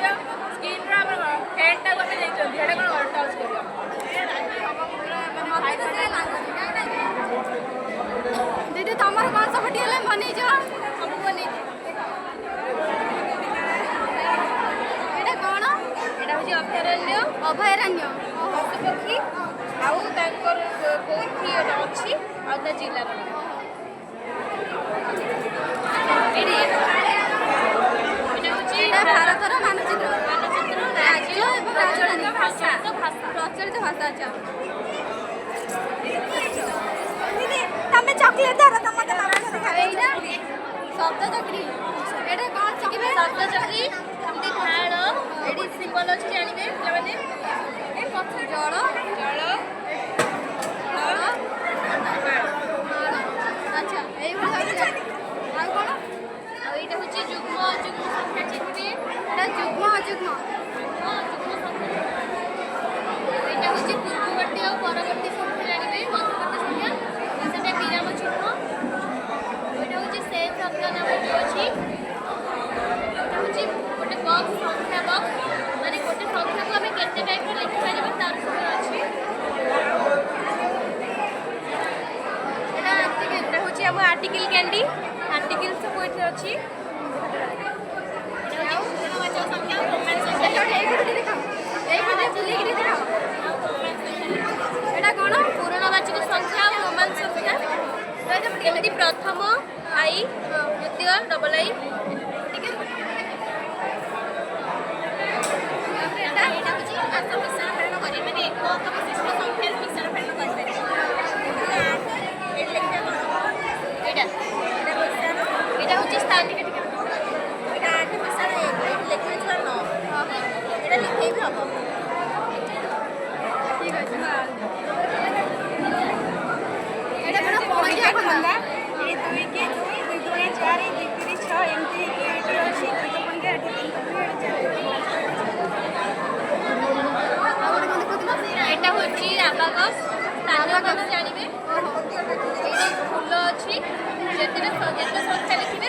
skin head टा को देखते हेड कौन टच कर दीदी तुम कौन सब बनी सब बनी कौन एटा हूँ अभयारण्य अभयारण्य पशुपक्षी आउ कौन अच्छी आ जिलार भारतर मानचित्र राज्य एवं राजधानी भाषा प्रचलित भाषा अच्छा तमे चॉकलेट धर तमके एइना शब्द चक्री एटा कौन चक्री शब्द चक्री हमदी खाड़ एडी सिंबल अछि जानिबे पिलाने ए पत्थर जल जल थल अच्छा एइ भाषा आ कौन आ एटा होची जुग्म अजुग्म संख्या चिन्हबे एटा जुग्म अजुग्म एटा होची पूर्ववर्ती और परवर्ती संख्या जानिबे मध्यवर्ती संख्या सेटा विराम चिन्ह एटा होची से शब्द नाम जो अछि एटा होची गोटे बॉक्स संख्या बॉक्स माने गोटे संख्या को हमें केते टाइप रो लिखि पारिबा तार सब अछि एटा होची हम आर्टिकल कैंडी आर्टिकल सब कोइथे अछि पूर्णवाचक संख्या और रोमान संख्या जमी प्रथम आई द्वितीय डबल आई जानवे फूल अच्छी जिते संख्या लिखे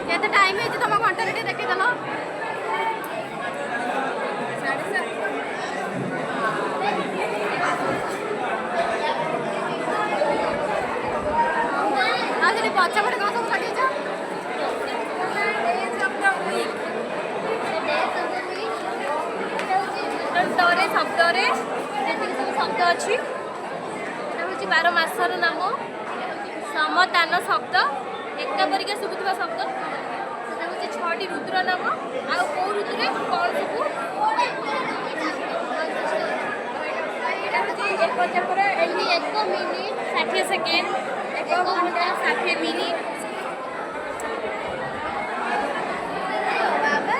केते टाइम है तुम घंटा रे देखि दलो आज रे पछा पटे कौन सब लगे छ शब्द शब्द शब्द अच्छी 12 मासर नाम समतान शब्द एक परिका शुभुवा शब्द हूँ 6टी ऋतुर नाम आ कौ ऋतु कौन सब एक मिनिट 60 सेकेंड 1 घंटा 60 मिनिट बाबा